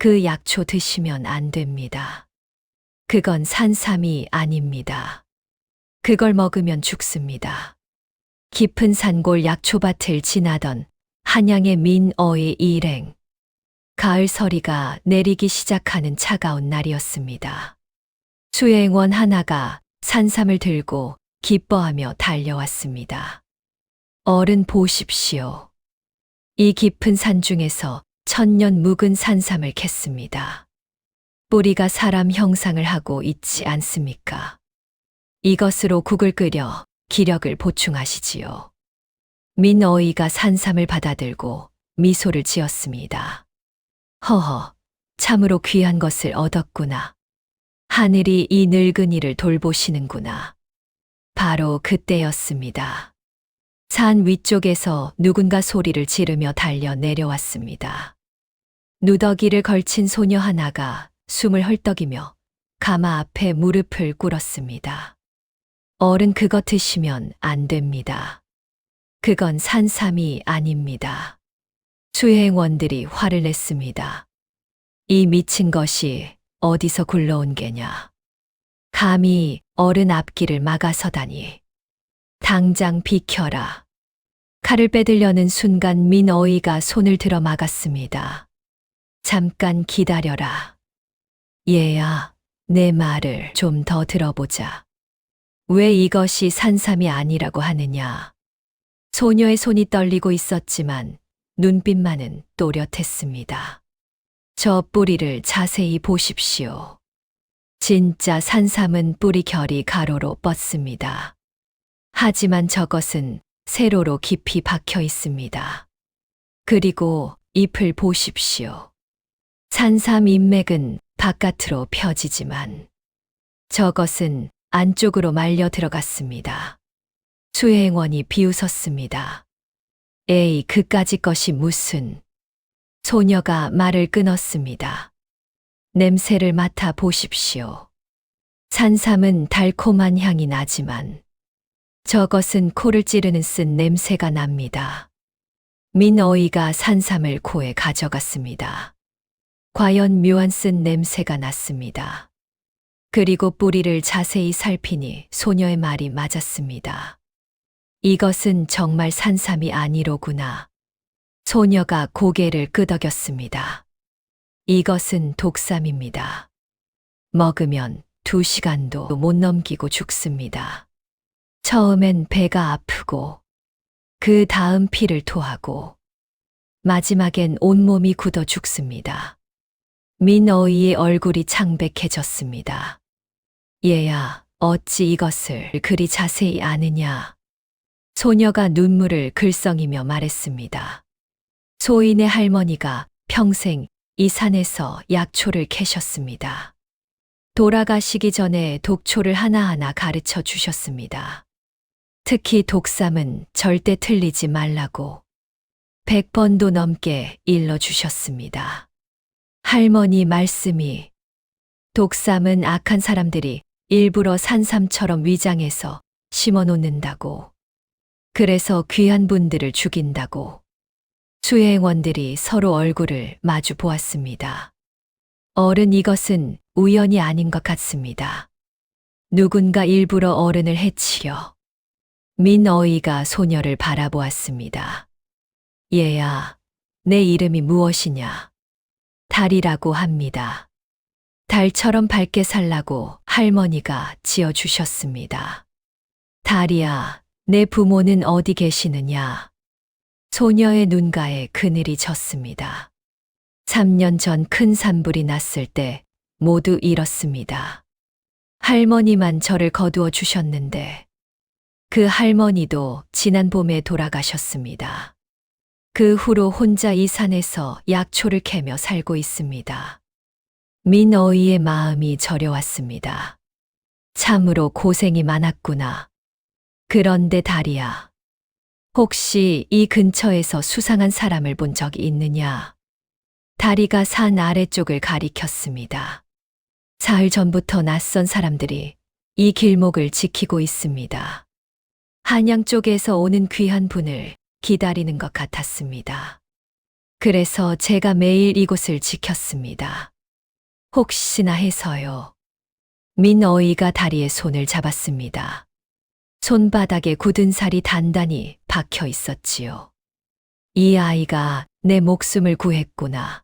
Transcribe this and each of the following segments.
그 약초 드시면 안 됩니다. 그건 산삼이 아닙니다. 그걸 먹으면 죽습니다. 깊은 산골 약초밭을 지나던 한양의 민어의 일행. 가을 서리가 내리기 시작하는 차가운 날이었습니다. 수행원 하나가 산삼을 들고 기뻐하며 달려왔습니다. 어른 보십시오. 이 깊은 산 중에서 천년 묵은 산삼을 캤습니다. 뿌리가 사람 형상을 하고 있지 않습니까? 이것으로 국을 끓여 기력을 보충하시지요. 민어이가 산삼을 받아들고 미소를 지었습니다. 허허, 참으로 귀한 것을 얻었구나. 하늘이 이 늙은이를 돌보시는구나. 바로 그때였습니다. 산 위쪽에서 누군가 소리를 지르며 달려 내려왔습니다. 누더기를 걸친 소녀 하나가 숨을 헐떡이며 가마 앞에 무릎을 꿇었습니다. 어른 그것 드시면 안 됩니다. 그건 산삼이 아닙니다. 수행원들이 화를 냈습니다. 이 미친 것이 어디서 굴러온 게냐. 감히 어른 앞길을 막아서다니. 당장 비켜라. 칼을 빼들려는 순간 민어이가 손을 들어 막았습니다. 잠깐 기다려라. 얘야, 내 말을 좀 더 들어보자. 왜 이것이 산삼이 아니라고 하느냐. 소녀의 손이 떨리고 있었지만 눈빛만은 또렷했습니다. 저 뿌리를 자세히 보십시오. 진짜 산삼은 뿌리 결이 가로로 뻗습니다. 하지만 저것은 세로로 깊이 박혀 있습니다. 그리고 잎을 보십시오. 산삼 잎맥은 바깥으로 펴지지만 저것은 안쪽으로 말려 들어갔습니다. 수행원이 비웃었습니다. 에이, 그까짓 것이 무슨. 소녀가 말을 끊었습니다. 냄새를 맡아 보십시오. 산삼은 달콤한 향이 나지만 저것은 코를 찌르는 쓴 냄새가 납니다. 민어이가 산삼을 코에 가져갔습니다. 과연 묘한 쓴 냄새가 났습니다. 그리고 뿌리를 자세히 살피니 소녀의 말이 맞았습니다. 이것은 정말 산삼이 아니로구나. 소녀가 고개를 끄덕였습니다. 이것은 독삼입니다. 먹으면 2시간도 못 넘기고 죽습니다. 처음엔 배가 아프고, 그 다음 피를 토하고, 마지막엔 온몸이 굳어 죽습니다. 민어이의 얼굴이 창백해졌습니다. 얘야, 어찌 이것을 그리 자세히 아느냐. 소녀가 눈물을 글썽이며 말했습니다. 소인의 할머니가 평생 이 산에서 약초를 캐셨습니다. 돌아가시기 전에 독초를 하나하나 가르쳐 주셨습니다. 특히 독삼은 절대 틀리지 말라고 100번도 넘게 일러주셨습니다. 할머니 말씀이 독삼은 악한 사람들이 일부러 산삼처럼 위장해서 심어 놓는다고. 그래서 귀한 분들을 죽인다고. 수행원들이 서로 얼굴을 마주 보았습니다. 어른, 이것은 우연이 아닌 것 같습니다. 누군가 일부러 어른을 해치려. 민어이가 소녀를 바라보았습니다. 얘야, 내 이름이 무엇이냐? 달이라고 합니다. 달처럼 밝게 살라고 할머니가 지어주셨습니다. 달이야, 내 부모는 어디 계시느냐? 소녀의 눈가에 그늘이 졌습니다. 3년 전 큰 산불이 났을 때 모두 잃었습니다. 할머니만 저를 거두어 주셨는데 그 할머니도 지난 봄에 돌아가셨습니다. 그 후로 혼자 이 산에서 약초를 캐며 살고 있습니다. 민어이의 마음이 저려왔습니다. 참으로 고생이 많았구나. 그런데 달이야, 혹시 이 근처에서 수상한 사람을 본 적이 있느냐? 다리가 산 아래쪽을 가리켰습니다. 사흘 전부터 낯선 사람들이 이 길목을 지키고 있습니다. 한양 쪽에서 오는 귀한 분을 기다리는 것 같았습니다. 그래서 제가 매일 이곳을 지켰습니다. 혹시나 해서요. 민어이가 다리에 손을 잡았습니다. 손바닥에 굳은 살이 단단히 박혀 있었지요. 이 아이가 내 목숨을 구했구나.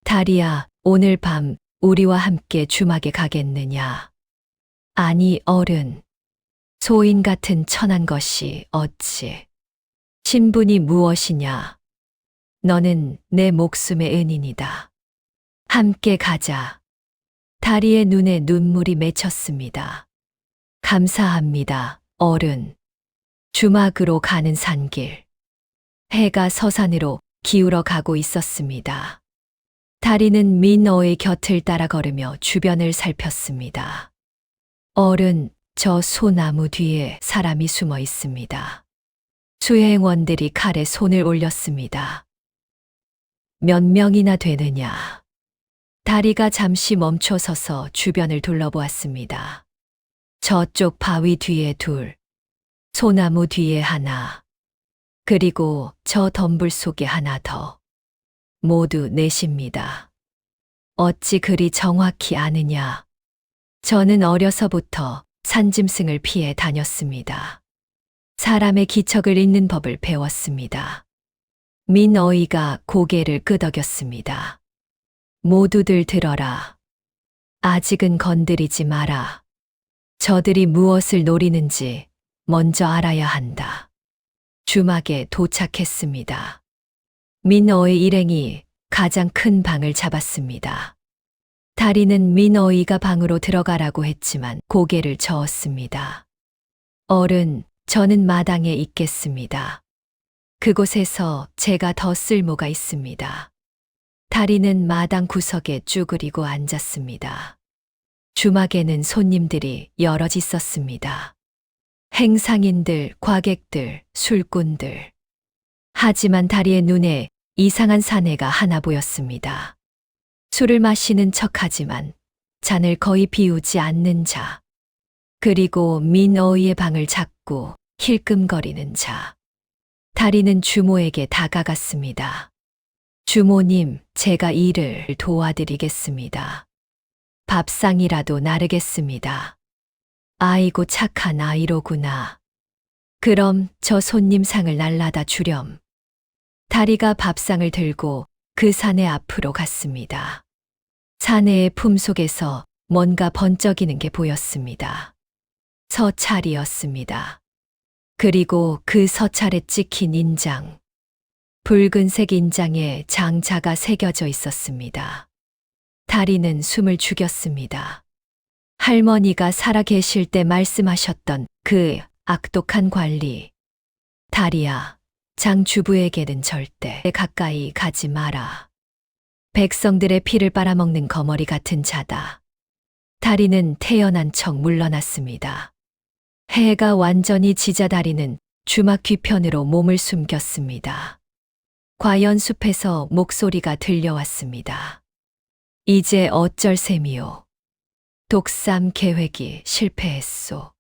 다리야, 오늘 밤 우리와 함께 주막에 가겠느냐? 아니, 어른. 소인 같은 천한 것이 어찌. 신분이 무엇이냐? 너는 내 목숨의 은인이다. 함께 가자. 다리의 눈에 눈물이 맺혔습니다. 감사합니다, 어른. 주막으로 가는 산길. 해가 서산으로 기울어 가고 있었습니다. 다리는 민어의 곁을 따라 걸으며 주변을 살폈습니다. 어른, 저 소나무 뒤에 사람이 숨어 있습니다. 수행원들이 칼에 손을 올렸습니다. 몇 명이나 되느냐? 다리가 잠시 멈춰 서서 주변을 둘러보았습니다. 저쪽 바위 뒤에 둘, 소나무 뒤에 하나, 그리고 저 덤불 속에 하나 더. 모두 넷입니다. 어찌 그리 정확히 아느냐? 저는 어려서부터 산짐승을 피해 다녔습니다. 사람의 기척을 읽는 법을 배웠습니다. 민어이가 고개를 끄덕였습니다. 모두들 들어라. 아직은 건드리지 마라. 저들이 무엇을 노리는지 먼저 알아야 한다. 주막에 도착했습니다. 민어의 일행이 가장 큰 방을 잡았습니다. 다리는 민어이가 방으로 들어가라고 했지만 고개를 저었습니다. 어른, 저는 마당에 있겠습니다. 그곳에서 제가 더 쓸모가 있습니다. 다리는 마당 구석에 쭈그리고 앉았습니다. 주막에는 손님들이 여럿 있었습니다. 행상인들, 과객들, 술꾼들. 하지만 다리의 눈에 이상한 사내가 하나 보였습니다. 술을 마시는 척하지만 잔을 거의 비우지 않는 자. 그리고 민어이의 방을 잡고 힐끔거리는 자. 다리는 주모에게 다가갔습니다. 주모님, 제가 일을 도와드리겠습니다. 밥상이라도 나르겠습니다. 아이고 착한 아이로구나. 그럼 저 손님 상을 날라다 주렴. 다리가 밥상을 들고 그 사내 앞으로 갔습니다. 사내의 품속에서 뭔가 번쩍이는 게 보였습니다. 서찰이었습니다. 그리고 그 서찰에 찍힌 인장. 붉은색 인장에 장자가 새겨져 있었습니다. 다리는 숨을 죽였습니다. 할머니가 살아 계실 때 말씀하셨던 그 악독한 관리. 다리야, 장주부에게는 절대 가까이 가지 마라. 백성들의 피를 빨아먹는 거머리 같은 자다. 다리는 태연한 척 물러났습니다. 해가 완전히 지자 다리는 주막 뒤편으로 몸을 숨겼습니다. 과연 숲에서 목소리가 들려왔습니다. 이제 어쩔 셈이요. 독삼 계획이 실패했소.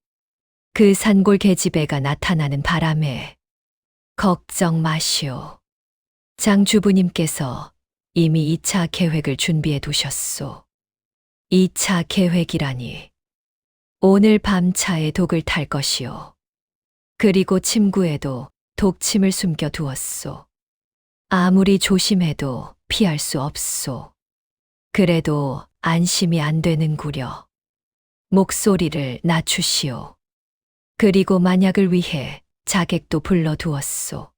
그 산골 계집애가 나타나는 바람에 걱정 마시오. 장주부님께서 이미 2차 계획을 준비해 두셨소. 2차 계획이라니. 오늘 밤 차에 독을 탈 것이오. 그리고 침구에도 독침을 숨겨 두었소. 아무리 조심해도 피할 수 없소. 그래도 안심이 안 되는구려. 목소리를 낮추시오. 그리고 만약을 위해 자객도 불러두었소.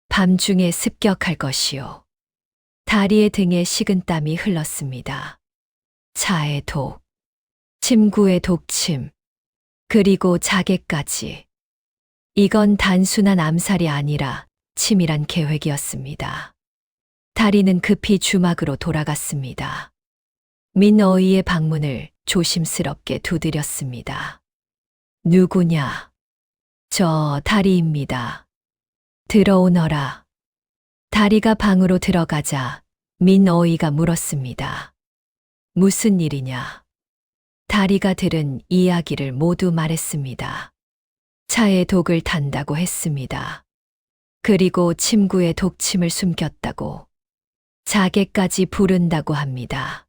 밤중에 습격할 것이오. 다리의 등에 식은땀이 흘렀습니다. 차의 독, 침구의 독침, 그리고 자객까지. 이건 단순한 암살이 아니라 치밀한 계획이었습니다. 다리는 급히 주막으로 돌아갔습니다. 민어이의 방문을 조심스럽게 두드렸습니다. 누구냐? 저 다리입니다. 들어오너라. 다리가 방으로 들어가자 민어이가 물었습니다. 무슨 일이냐? 다리가 들은 이야기를 모두 말했습니다. 차에 독을 탄다고 했습니다. 그리고 침구에 독침을 숨겼다고. 자객까지 부른다고 합니다.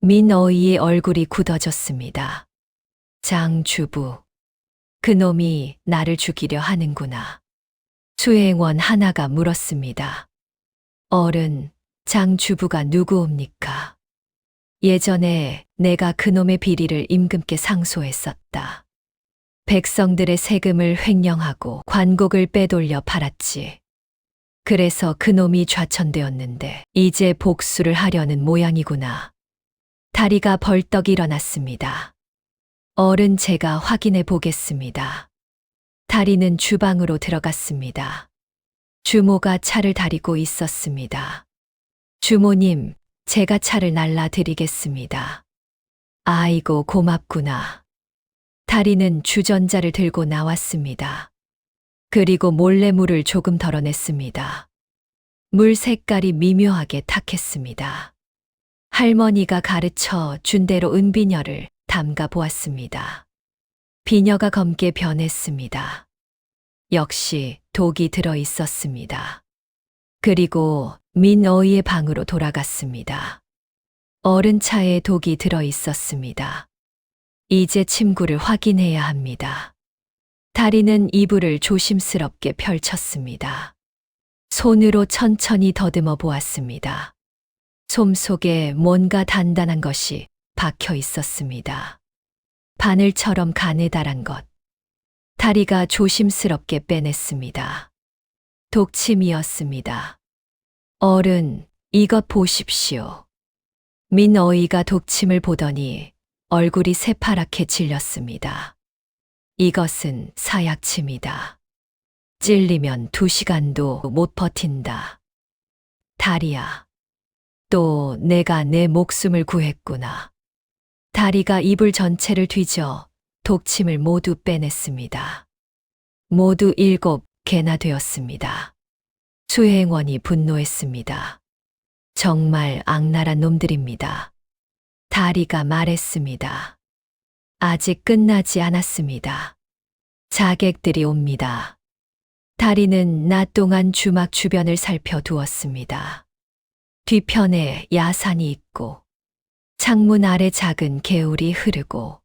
민어이의 얼굴이 굳어졌습니다. 장주부. 그놈이 나를 죽이려 하는구나. 수행원 하나가 물었습니다. 어른, 장주부가 누구옵니까? 예전에 내가 그놈의 비리를 임금께 상소했었다. 백성들의 세금을 횡령하고 관곡을 빼돌려 팔았지. 그래서 그놈이 좌천되었는데 이제 복수를 하려는 모양이구나. 다리가 벌떡 일어났습니다. 어른 제가 확인해 보겠습니다. 다리는 주방으로 들어갔습니다. 주모가 차를 다리고 있었습니다. 주모님, 제가 차를 날라드리겠습니다. 아이고 고맙구나. 다리는 주전자를 들고 나왔습니다. 그리고 몰래 물을 조금 덜어냈습니다. 물 색깔이 미묘하게 탁했습니다. 할머니가 가르쳐 준 대로 은비녀를 담가 보았습니다. 비녀가 검게 변했습니다. 역시 독이 들어 있었습니다. 그리고 민어이의 방으로 돌아갔습니다. 어른 차에 독이 들어 있었습니다. 이제 침구를 확인해야 합니다. 다리는 이불을 조심스럽게 펼쳤습니다. 손으로 천천히 더듬어 보았습니다. 솜 속에 뭔가 단단한 것이 박혀 있었습니다. 바늘처럼 가느다란 것. 다리가 조심스럽게 빼냈습니다. 독침이었습니다. 어른, 이것 보십시오. 민어이가 독침을 보더니 얼굴이 새파랗게 질렸습니다. 이것은 사약침이다. 찔리면 2시간도 못 버틴다. 다리야, 또 내가 내 목숨을 구했구나. 다리가 이불 전체를 뒤져 독침을 모두 빼냈습니다. 모두 7개나 되었습니다. 수행원이 분노했습니다. 정말 악랄한 놈들입니다. 다리가 말했습니다. 아직 끝나지 않았습니다. 자객들이 옵니다. 다리는 낮 동안 주막 주변을 살펴두었습니다. 뒤편에 야산이 있고 창문 아래 작은 개울이 흐르고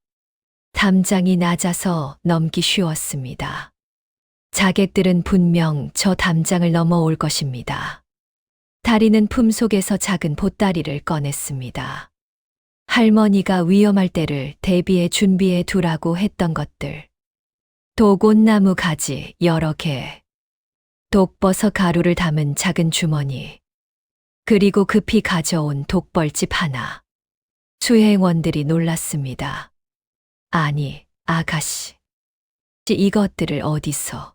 담장이 낮아서 넘기 쉬웠습니다. 자객들은 분명 저 담장을 넘어올 것입니다. 다리는 품속에서 작은 보따리를 꺼냈습니다. 할머니가 위험할 때를 대비해 준비해 두라고 했던 것들. 독온나무 가지 여러 개, 독버섯 가루를 담은 작은 주머니, 그리고 급히 가져온 독벌집 하나. 수행원들이 놀랐습니다. 아니, 아가씨. 이것들을 어디서?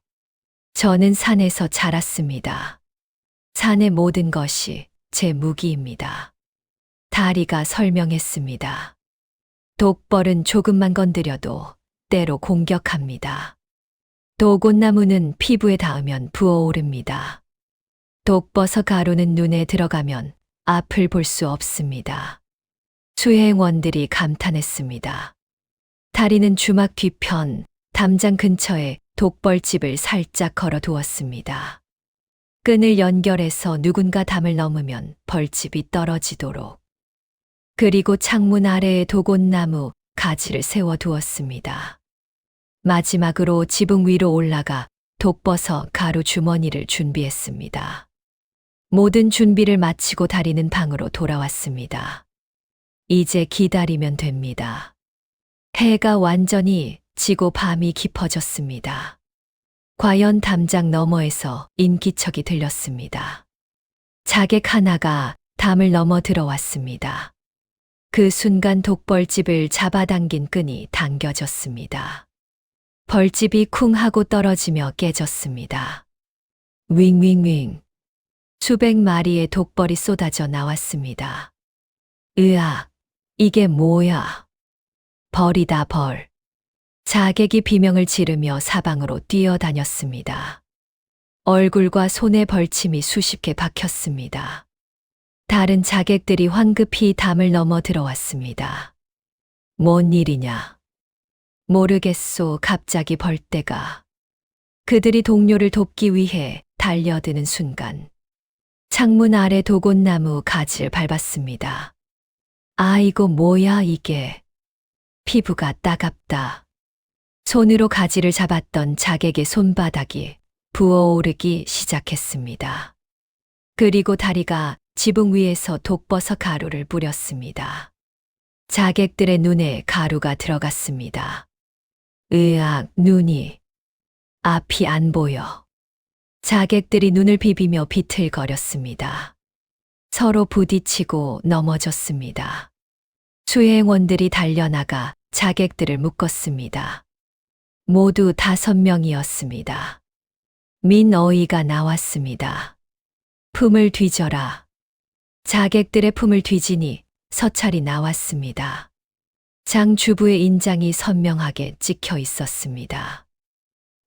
저는 산에서 자랐습니다. 산의 모든 것이 제 무기입니다. 다리가 설명했습니다. 독벌은 조금만 건드려도 때로 공격합니다. 독온나무는 피부에 닿으면 부어오릅니다. 독버섯 가루는 눈에 들어가면 앞을 볼 수 없습니다. 수행원들이 감탄했습니다. 다리는 주막 뒤편 담장 근처에 독벌집을 살짝 걸어 두었습니다. 끈을 연결해서 누군가 담을 넘으면 벌집이 떨어지도록. 그리고 창문 아래에 독온나무 가지를 세워 두었습니다. 마지막으로 지붕 위로 올라가 독버섯 가루 주머니를 준비했습니다. 모든 준비를 마치고 다리는 방으로 돌아왔습니다. 이제 기다리면 됩니다. 해가 완전히 지고 밤이 깊어졌습니다. 과연 담장 너머에서 인기척이 들렸습니다. 자객 하나가 담을 넘어 들어왔습니다. 그 순간 독벌집을 잡아당긴 끈이 당겨졌습니다. 벌집이 쿵 하고 떨어지며 깨졌습니다. 윙윙윙. 수백 마리의 독벌이 쏟아져 나왔습니다. 으악, 이게 뭐야? 벌이다 벌. 자객이 비명을 지르며 사방으로 뛰어다녔습니다. 얼굴과 손에 벌침이 수십 개 박혔습니다. 다른 자객들이 황급히 담을 넘어 들어왔습니다. 뭔 일이냐? 모르겠소. 갑자기 벌떼가. 그들이 동료를 돕기 위해 달려드는 순간 창문 아래 도곤나무 가지를 밟았습니다. 아이고 뭐야 이게. 피부가 따갑다. 손으로 가지를 잡았던 자객의 손바닥이 부어오르기 시작했습니다. 그리고 다리가 지붕 위에서 독버섯 가루를 뿌렸습니다. 자객들의 눈에 가루가 들어갔습니다. 으악, 눈이. 앞이 안 보여. 자객들이 눈을 비비며 비틀거렸습니다. 서로 부딪히고 넘어졌습니다. 수행원들이 달려나가 자객들을 묶었습니다. 모두 5명이었습니다. 민어이가 나왔습니다. 품을 뒤져라. 자객들의 품을 뒤지니 서찰이 나왔습니다. 장주부의 인장이 선명하게 찍혀 있었습니다.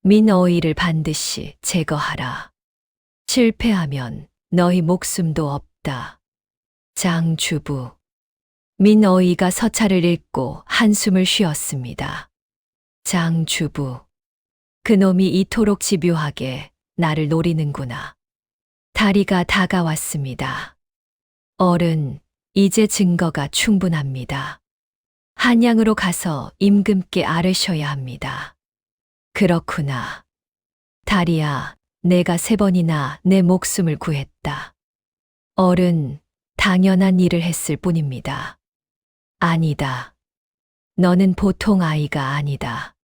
민어이를 반드시 제거하라. 실패하면 너희 목숨도 없다. 장주부. 민어이가 서찰을 읽고 한숨을 쉬었습니다. 장주부. 그놈이 이토록 집요하게 나를 노리는구나. 다리가 다가왔습니다. 어른, 이제 증거가 충분합니다. 한양으로 가서 임금께 아뢰셔야 합니다. 그렇구나. 다리야, 내가 3번이나 내 목숨을 구했다. 어른, 당연한 일을 했을 뿐입니다. 아니다. 너는 보통 아이가 아니다.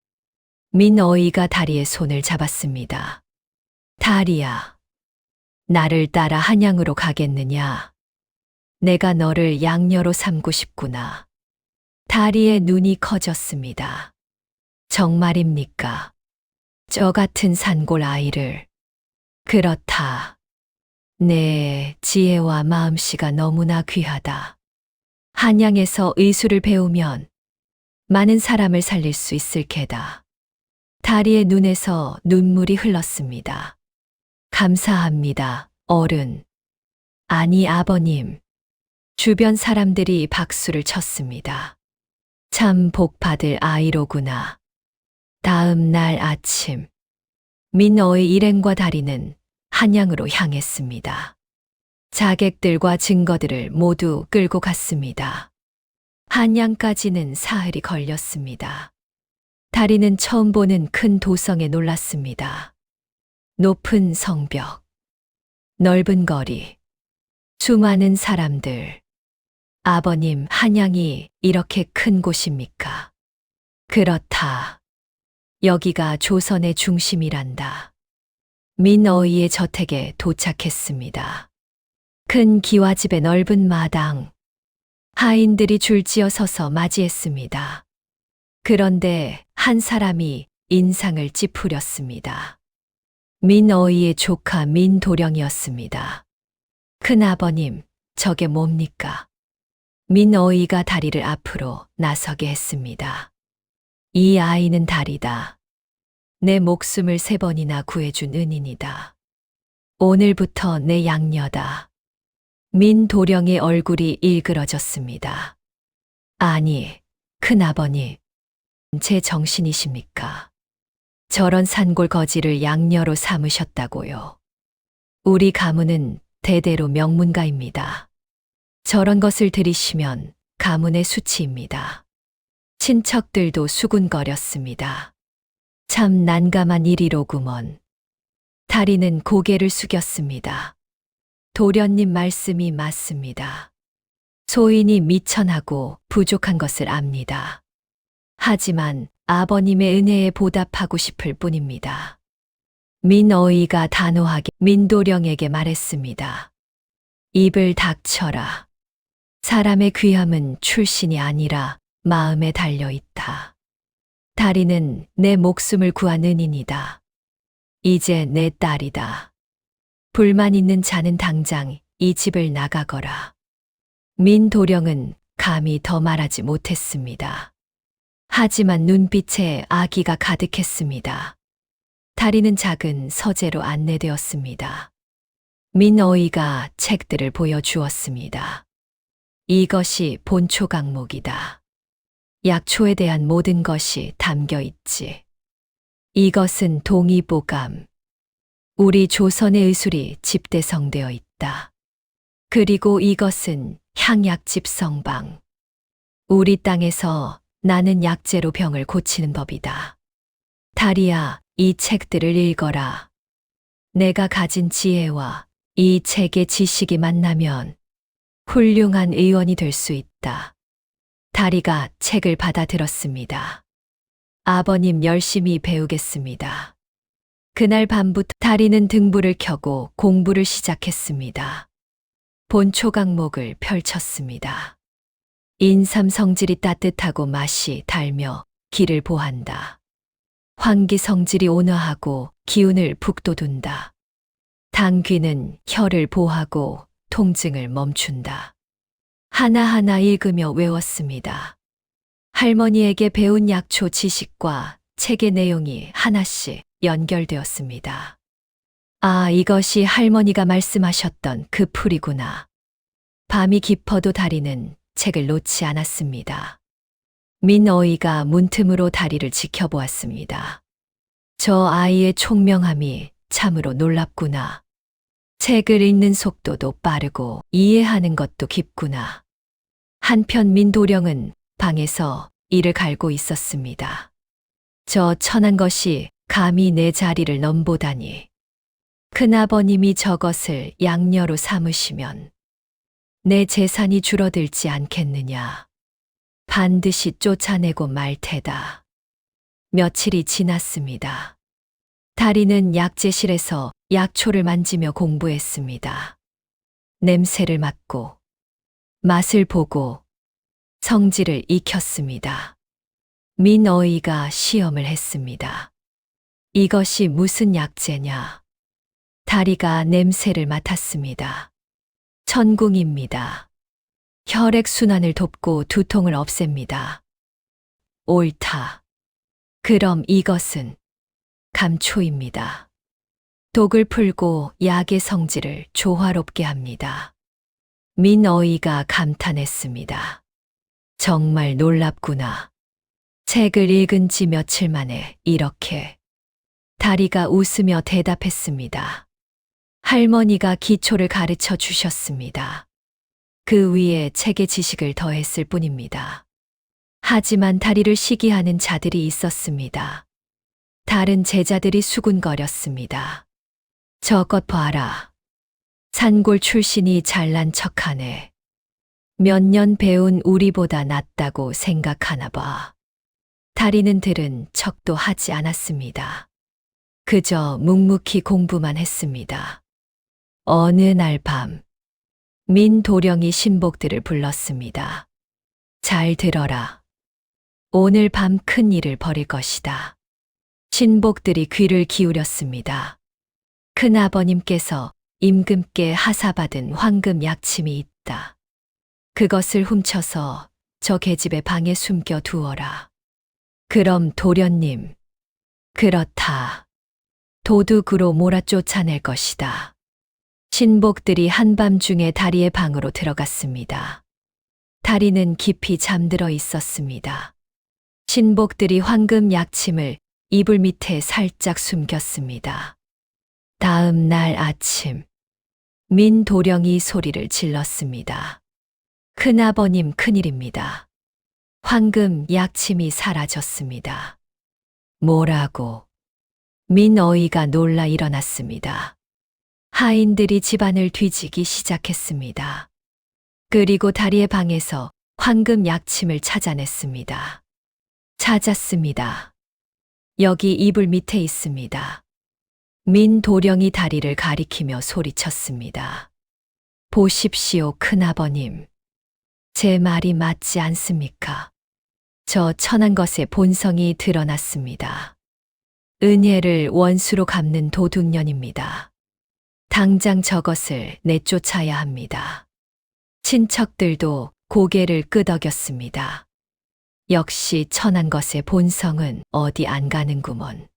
민어이가 다리의 손을 잡았습니다. 다리야, 나를 따라 한양으로 가겠느냐? 내가 너를 양녀로 삼고 싶구나. 다리의 눈이 커졌습니다. 정말입니까? 저 같은 산골 아이를. 그렇다. 내 지혜와 마음씨가 너무나 귀하다. 한양에서 의술을 배우면 많은 사람을 살릴 수 있을 게다. 다리의 눈에서 눈물이 흘렀습니다. 감사합니다, 어른. 아니, 아버님. 주변 사람들이 박수를 쳤습니다. 참 복받을 아이로구나. 다음 날 아침, 민어의 일행과 다리는 한양으로 향했습니다. 자객들과 증거들을 모두 끌고 갔습니다. 한양까지는 사흘이 걸렸습니다. 다리는 처음 보는 큰 도성에 놀랐습니다. 높은 성벽, 넓은 거리, 수많은 사람들. 아버님, 한양이 이렇게 큰 곳입니까? 그렇다. 여기가 조선의 중심이란다. 민어이의 저택에 도착했습니다. 큰 기와집의 넓은 마당. 하인들이 줄지어 서서 맞이했습니다. 그런데 한 사람이 인상을 찌푸렸습니다. 민어이의 조카 민도령이었습니다. 큰아버님, 저게 뭡니까? 민어이가 다리를 앞으로 나서게 했습니다. 이 아이는 다리다. 내 목숨을 3번이나 구해준 은인이다. 오늘부터 내 양녀다. 민도령의 얼굴이 일그러졌습니다. 아니, 큰아버님, 제 정신이십니까? 저런 산골 거지를 양녀로 삼으셨다고요. 우리 가문은 대대로 명문가입니다. 저런 것을 들이시면 가문의 수치입니다. 친척들도 수군거렸습니다. 참 난감한 일이로구먼. 다리는 고개를 숙였습니다. 도련님 말씀이 맞습니다. 소인이 미천하고 부족한 것을 압니다. 하지만 아버님의 은혜에 보답하고 싶을 뿐입니다. 민어이가 단호하게 민도령에게 말했습니다. 입을 닥쳐라. 사람의 귀함은 출신이 아니라 마음에 달려 있다. 다리는 내 목숨을 구한 은인이다. 이제 내 딸이다. 불만 있는 자는 당장 이 집을 나가거라. 민도령은 감히 더 말하지 못했습니다. 하지만 눈빛에 아기가 가득했습니다. 다리는 작은 서재로 안내되었습니다. 민어이가 책들을 보여주었습니다. 이것이 본초 강목이다. 약초에 대한 모든 것이 담겨 있지. 이것은 동의보감. 우리 조선의 의술이 집대성되어 있다. 그리고 이것은 향약집 성방. 우리 땅에서 나는 약재로 병을 고치는 법이다. 다리야, 이 책들을 읽어라. 내가 가진 지혜와 이 책의 지식이 만나면 훌륭한 의원이 될 수 있다. 다리가 책을 받아들었습니다. 아버님 열심히 배우겠습니다. 그날 밤부터 다리는 등불을 켜고 공부를 시작했습니다. 본초 강목을 펼쳤습니다. 인삼 성질이 따뜻하고 맛이 달며 기를 보한다. 황기 성질이 온화하고 기운을 북돋운다. 당귀는 혀를 보하고 통증을 멈춘다. 하나하나 읽으며 외웠습니다. 할머니에게 배운 약초 지식과 책의 내용이 하나씩 연결되었습니다. 아, 이것이 할머니가 말씀하셨던 그 풀이구나. 밤이 깊어도 다리는 책을 놓지 않았습니다. 민어이가 문틈으로 다리를 지켜보았습니다. 저 아이의 총명함이 참으로 놀랍구나. 책을 읽는 속도도 빠르고 이해하는 것도 깊구나. 한편 민도령은 방에서 이를 갈고 있었습니다. 저 천한 것이 감히 내 자리를 넘보다니. 큰아버님이 저것을 양녀로 삼으시면 내 재산이 줄어들지 않겠느냐. 반드시 쫓아내고 말 테다. 며칠이 지났습니다. 다리는 약재실에서 약초를 만지며 공부했습니다. 냄새를 맡고 맛을 보고 성질을 익혔습니다. 민어이가 시험을 했습니다. 이것이 무슨 약재냐? 다리가 냄새를 맡았습니다. 천궁입니다. 혈액순환을 돕고 두통을 없앱니다. 옳다. 그럼 이것은 감초입니다. 독을 풀고 약의 성질을 조화롭게 합니다. 민어이가 감탄했습니다. 정말 놀랍구나. 책을 읽은 지 며칠 만에 이렇게. 다리가 웃으며 대답했습니다. 할머니가 기초를 가르쳐 주셨습니다. 그 위에 책의 지식을 더했을 뿐입니다. 하지만 다리를 시기하는 자들이 있었습니다. 다른 제자들이 수군거렸습니다. 저것 봐라. 산골 출신이 잘난 척하네. 몇 년 배운 우리보다 낫다고 생각하나 봐. 다리는 들은 척도 하지 않았습니다. 그저 묵묵히 공부만 했습니다. 어느 날 밤, 민도령이 신복들을 불렀습니다. 잘 들어라. 오늘 밤 큰 일을 벌일 것이다. 신복들이 귀를 기울였습니다. 큰아버님께서 임금께 하사받은 황금 약침이 있다. 그것을 훔쳐서 저 계집의 방에 숨겨 두어라. 그럼 도련님, 그렇다. 도둑으로 몰아쫓아낼 것이다. 신복들이 한밤중에 다리의 방으로 들어갔습니다. 다리는 깊이 잠들어 있었습니다. 신복들이 황금 약침을 이불 밑에 살짝 숨겼습니다. 다음 날 아침, 민도령이 소리를 질렀습니다. 큰아버님 큰일입니다. 황금 약침이 사라졌습니다. 뭐라고? 민어이가 놀라 일어났습니다. 하인들이 집안을 뒤지기 시작했습니다. 그리고 다리의 방에서 황금 약침을 찾아냈습니다. 찾았습니다. 여기 이불 밑에 있습니다. 민도령이 다리를 가리키며 소리쳤습니다. 보십시오, 큰아버님. 제 말이 맞지 않습니까? 저 천한 것의 본성이 드러났습니다. 은혜를 원수로 갚는 도둑년입니다. 당장 저것을 내쫓아야 합니다. 친척들도 고개를 끄덕였습니다. 역시 천한 것의 본성은 어디 안 가는구먼.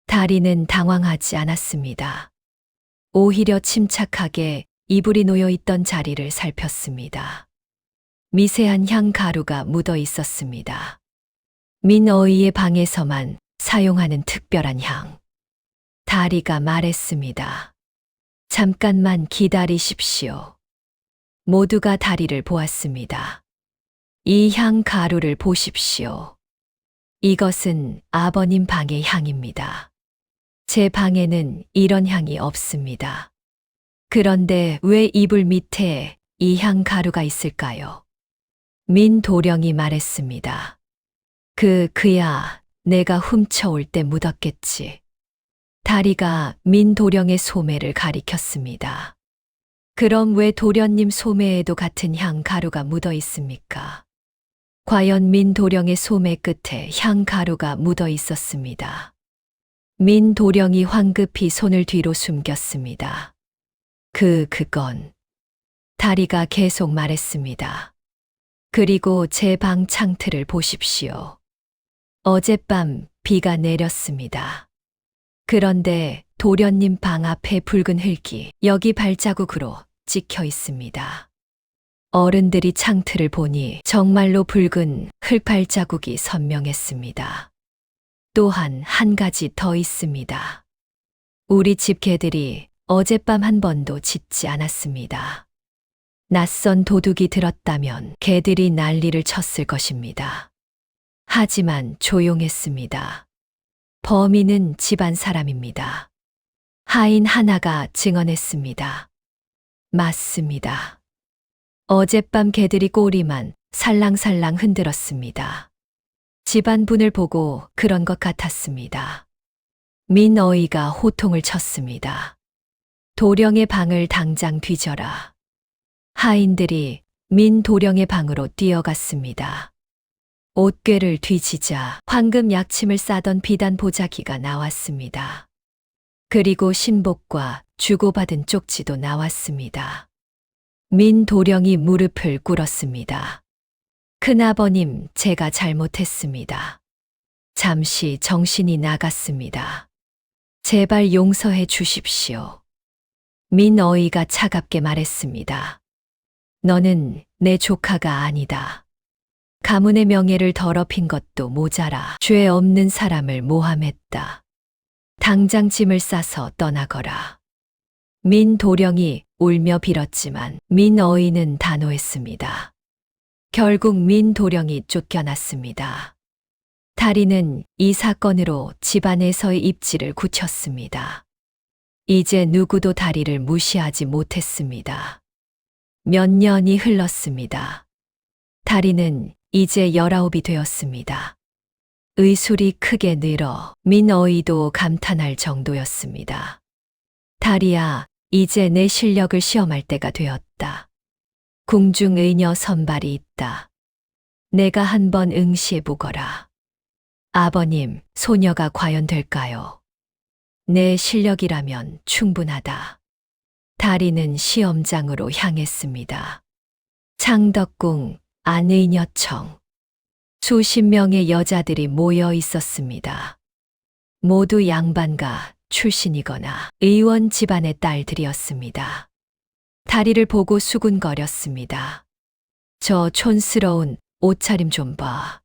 다리는 당황하지 않았습니다. 오히려 침착하게 이불이 놓여 있던 자리를 살폈습니다. 미세한 향가루가 묻어 있었습니다. 민어이의 방에서만 사용하는 특별한 향. 다리가 말했습니다. 잠깐만 기다리십시오. 모두가 다리를 보았습니다. 이 향 가루를 보십시오. 이것은 아버님 방의 향입니다. 제 방에는 이런 향이 없습니다. 그런데 왜 이불 밑에 이 향 가루가 있을까요? 민도령이 말했습니다. 그야 내가 훔쳐올 때 묻었겠지. 다리가 민도령의 소매를 가리켰습니다. 그럼 왜 도련님 소매에도 같은 향 가루가 묻어 있습니까? 과연 민도령의 소매 끝에 향 가루가 묻어 있었습니다. 민도령이 황급히 손을 뒤로 숨겼습니다. 그건. 다리가 계속 말했습니다. 그리고 제 방 창틀을 보십시오. 어젯밤 비가 내렸습니다. 그런데 도련님 방 앞에 붉은 흙이 여기 발자국으로 찍혀 있습니다. 어른들이 창틀을 보니 정말로 붉은 흙 발자국이 선명했습니다. 또한 한 가지 더 있습니다. 우리 집 개들이 어젯밤 한 번도 짖지 않았습니다. 낯선 도둑이 들었다면 개들이 난리를 쳤을 것입니다. 하지만 조용했습니다. 범인은 집안 사람입니다. 하인 하나가 증언했습니다. 맞습니다. 어젯밤 개들이 꼬리만 살랑살랑 흔들었습니다. 집안분을 보고 그런 것 같았습니다. 민어이가 호통을 쳤습니다. 도령의 방을 당장 뒤져라. 하인들이 민도령의 방으로 뛰어갔습니다. 옷꿰를 뒤지자 황금 약침을 싸던 비단 보자기가 나왔습니다. 그리고 신복과 주고받은 쪽지도 나왔습니다. 민도령이 무릎을 꿇었습니다. 큰아버님, 제가 잘못했습니다. 잠시 정신이 나갔습니다. 제발 용서해 주십시오. 민어이가 차갑게 말했습니다. 너는 내 조카가 아니다. 가문의 명예를 더럽힌 것도 모자라 죄 없는 사람을 모함했다. 당장 짐을 싸서 떠나거라. 민도령이 울며 빌었지만 민어이는 단호했습니다. 결국 민도령이 쫓겨났습니다. 다리는 이 사건으로 집안에서의 입지를 굳혔습니다. 이제 누구도 다리를 무시하지 못했습니다. 몇 년이 흘렀습니다. 다리는 이제 19이 되었습니다. 의술이 크게 늘어 민어이도 감탄할 정도였습니다. 다리야, 이제 내 실력을 시험할 때가 되었다. 궁중의녀 선발이 있다. 내가 한번 응시해보거라. 아버님, 소녀가 과연 될까요? 내 실력이라면 충분하다. 다리는 시험장으로 향했습니다. 창덕궁 안의녀청. 수십 명의 여자들이 모여 있었습니다. 모두 양반가 출신이거나 의원 집안의 딸들이었습니다. 다리를 보고 수군거렸습니다. 저 촌스러운 옷차림 좀 봐.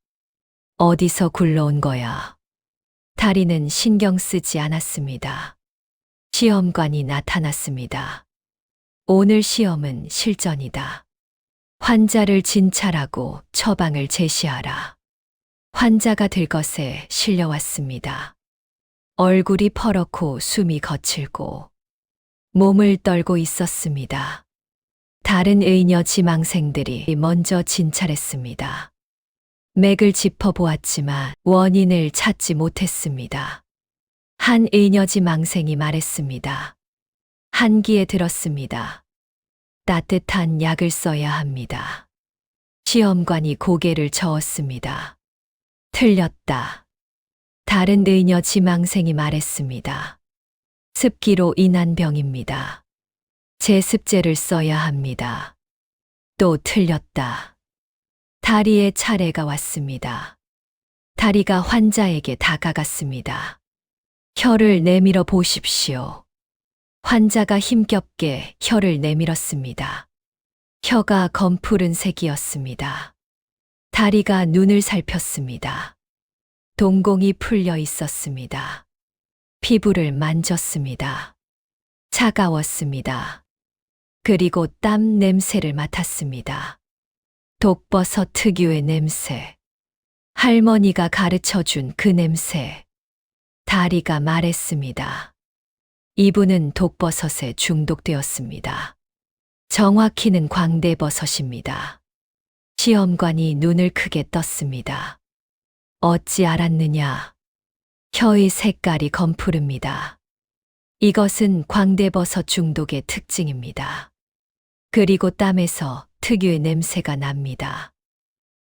어디서 굴러온 거야? 다리는 신경 쓰지 않았습니다. 시험관이 나타났습니다. 오늘 시험은 실전이다. 환자를 진찰하고 처방을 제시하라. 환자가 들 것에 실려왔습니다. 얼굴이 퍼렇고 숨이 거칠고 몸을 떨고 있었습니다. 다른 의녀 지망생들이 먼저 진찰했습니다. 맥을 짚어보았지만 원인을 찾지 못했습니다. 한 의녀 지망생이 말했습니다. 한기에 들었습니다. 따뜻한 약을 써야 합니다. 시험관이 고개를 저었습니다. 틀렸다. 다른 의녀 지망생이 말했습니다. 습기로 인한 병입니다. 제습제를 써야 합니다. 또 틀렸다. 다리의 차례가 왔습니다. 다리가 환자에게 다가갔습니다. 혀를 내밀어 보십시오. 환자가 힘겹게 혀를 내밀었습니다. 혀가 검푸른 색이었습니다. 다리가 눈을 살폈습니다. 동공이 풀려 있었습니다. 피부를 만졌습니다. 차가웠습니다. 그리고 땀 냄새를 맡았습니다. 독버섯 특유의 냄새. 할머니가 가르쳐 준 그 냄새. 다리가 말했습니다. 이분은 독버섯에 중독되었습니다. 정확히는 광대버섯입니다. 시험관이 눈을 크게 떴습니다. 어찌 알았느냐? 혀의 색깔이 검푸릅니다. 이것은 광대버섯 중독의 특징입니다. 그리고 땀에서 특유의 냄새가 납니다.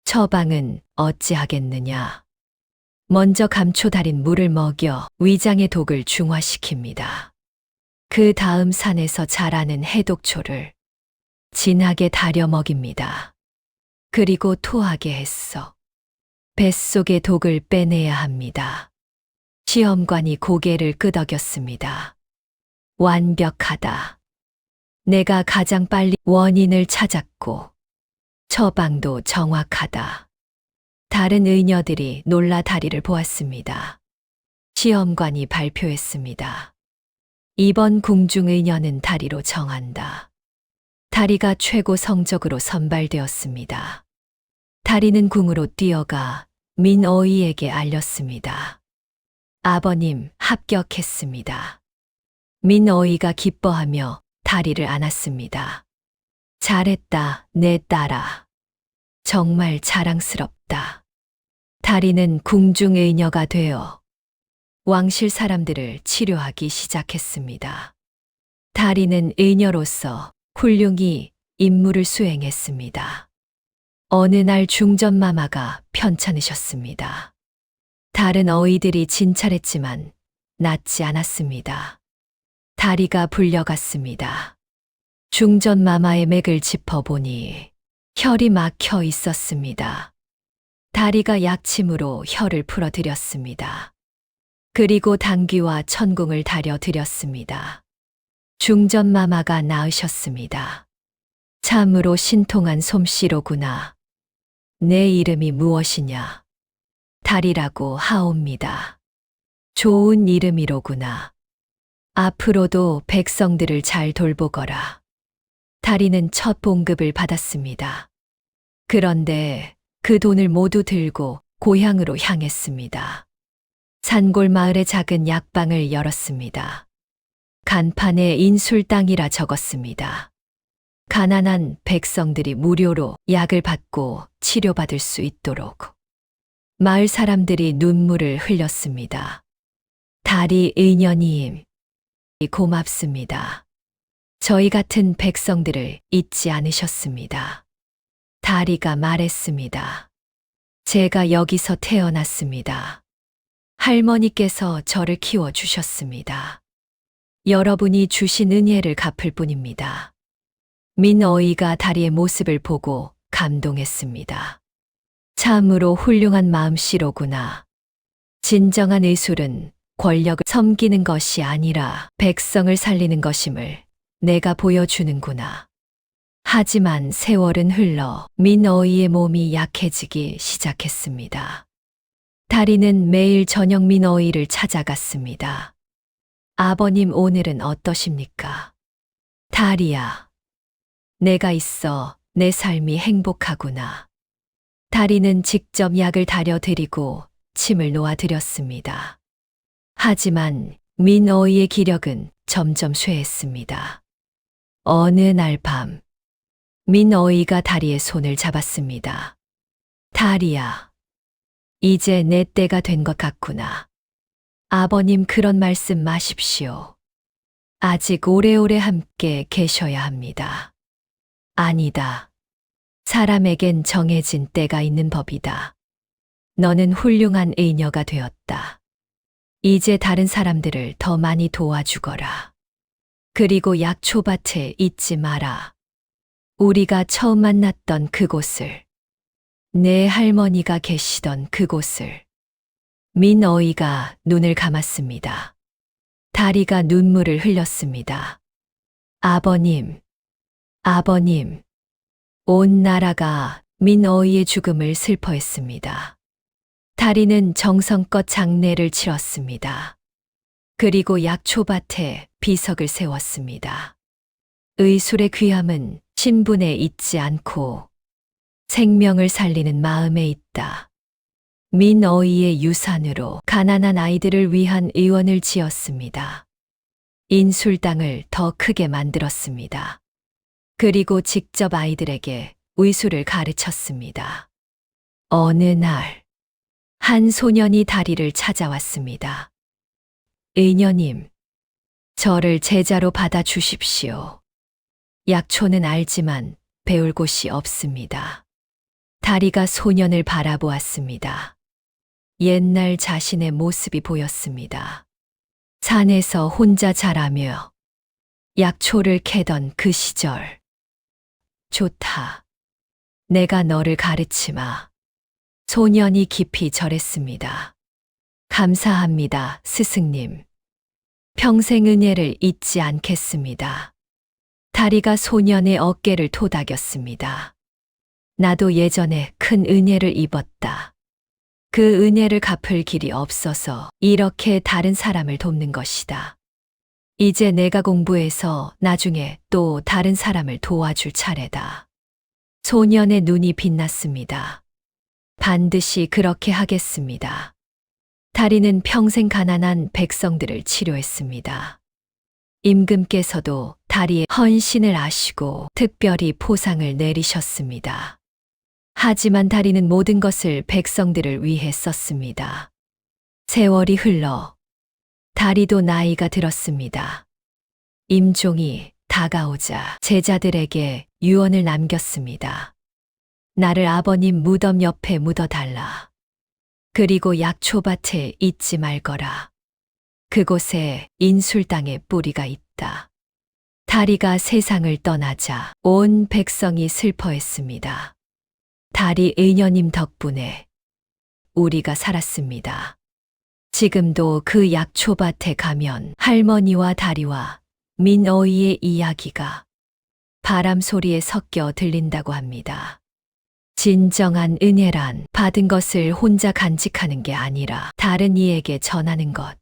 처방은 어찌하겠느냐? 먼저 감초 달인 물을 먹여 위장의 독을 중화시킵니다. 그 다음 산에서 자라는 해독초를 진하게 달여 먹입니다. 그리고 토하게 했어. 뱃속의 독을 빼내야 합니다. 시험관이 고개를 끄덕였습니다. 완벽하다. 내가 가장 빨리 원인을 찾았고 처방도 정확하다. 다른 의녀들이 놀라 다리를 보았습니다. 시험관이 발표했습니다. 이번 궁중의녀는 다리로 정한다. 다리가 최고 성적으로 선발되었습니다. 다리는 궁으로 뛰어가 민어이에게 알렸습니다. 아버님, 합격했습니다. 민어이가 기뻐하며 다리를 안았습니다. 잘했다, 내 딸아. 정말 자랑스럽다. 다리는 궁중의녀가 되어 왕실 사람들을 치료하기 시작했습니다. 다리는 의녀로서 훌륭히 임무를 수행했습니다. 어느 날 중전마마가 편찮으셨습니다. 다른 어이들이 진찰했지만 낫지 않았습니다. 다리가 불려갔습니다. 중전마마의 맥을 짚어보니 혈이 막혀 있었습니다. 다리가 약침으로 혈을 풀어드렸습니다. 그리고 당귀와 천궁을 다려드렸습니다. 중전마마가 나으셨습니다. 참으로 신통한 솜씨로구나. 내 이름이 무엇이냐? 다리라고 하옵니다. 좋은 이름이로구나. 앞으로도 백성들을 잘 돌보거라. 다리는 첫 봉급을 받았습니다. 그런데 그 돈을 모두 들고 고향으로 향했습니다. 산골 마을의 작은 약방을 열었습니다. 간판에 인술당이라 적었습니다. 가난한 백성들이 무료로 약을 받고 치료받을 수 있도록. 마을 사람들이 눈물을 흘렸습니다. 다리 의녀님, 고맙습니다. 저희 같은 백성들을 잊지 않으셨습니다. 다리가 말했습니다. 제가 여기서 태어났습니다. 할머니께서 저를 키워주셨습니다. 여러분이 주신 은혜를 갚을 뿐입니다. 민어이가 다리의 모습을 보고 감동했습니다. 참으로 훌륭한 마음씨로구나. 진정한 의술은 권력을 섬기는 것이 아니라 백성을 살리는 것임을 내가 보여주는구나. 하지만 세월은 흘러 민어이의 몸이 약해지기 시작했습니다. 다리는 매일 저녁 민어이를 찾아갔습니다. 아버님, 오늘은 어떠십니까? 다리야, 내가 있어 내 삶이 행복하구나. 다리는 직접 약을 다려드리고 침을 놓아드렸습니다. 하지만 민어이의 기력은 점점 쇠했습니다. 어느 날 밤, 민어이가 다리의 손을 잡았습니다. 다리야, 이제 내 때가 된 것 같구나. 아버님, 그런 말씀 마십시오. 아직 오래오래 함께 계셔야 합니다. 아니다. 사람에겐 정해진 때가 있는 법이다. 너는 훌륭한 의녀가 되었다. 이제 다른 사람들을 더 많이 도와주거라. 그리고 약초밭에 잊지 마라. 우리가 처음 만났던 그곳을, 내 할머니가 계시던 그곳을. 민어이가 눈을 감았습니다. 다리가 눈물을 흘렸습니다. 아버님, 아버님. 온 나라가 민어이의 죽음을 슬퍼했습니다. 다리는 정성껏 장례를 치렀습니다. 그리고 약초밭에 비석을 세웠습니다. 의술의 귀함은 신분에 있지 않고 생명을 살리는 마음에 있다. 민어이의 유산으로 가난한 아이들을 위한 의원을 지었습니다. 인술당을 더 크게 만들었습니다. 그리고 직접 아이들에게 의술을 가르쳤습니다. 어느 날, 한 소년이 다리를 찾아왔습니다. 의녀님, 저를 제자로 받아주십시오. 약초는 알지만 배울 곳이 없습니다. 다리가 소년을 바라보았습니다. 옛날 자신의 모습이 보였습니다. 산에서 혼자 자라며 약초를 캐던 그 시절. 좋다. 내가 너를 가르치마. 소년이 깊이 절했습니다. 감사합니다, 스승님. 평생 은혜를 잊지 않겠습니다. 다리가 소년의 어깨를 토닥였습니다. 나도 예전에 큰 은혜를 입었다. 그 은혜를 갚을 길이 없어서 이렇게 다른 사람을 돕는 것이다. 이제 내가 공부해서 나중에 또 다른 사람을 도와줄 차례다. 소년의 눈이 빛났습니다. 반드시 그렇게 하겠습니다. 다리는 평생 가난한 백성들을 치료했습니다. 임금께서도 다리의 헌신을 아시고 특별히 포상을 내리셨습니다. 하지만 다리는 모든 것을 백성들을 위해 썼습니다. 세월이 흘러 다리도 나이가 들었습니다. 임종이 다가오자 제자들에게 유언을 남겼습니다. 나를 아버님 무덤 옆에 묻어달라. 그리고 약초밭에 잊지 말거라. 그곳에 인술당의 뿌리가 있다. 다리가 세상을 떠나자 온 백성이 슬퍼했습니다. 다리 의녀님 덕분에 우리가 살았습니다. 지금도 그 약초밭에 가면 할머니와 다리와 민어이의 이야기가 바람 소리에 섞여 들린다고 합니다. 진정한 은혜란 받은 것을 혼자 간직하는 게 아니라 다른 이에게 전하는 것.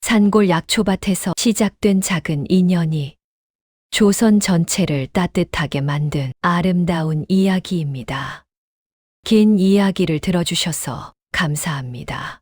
산골 약초밭에서 시작된 작은 인연이 조선 전체를 따뜻하게 만든 아름다운 이야기입니다. 긴 이야기를 들어주셔서 감사합니다.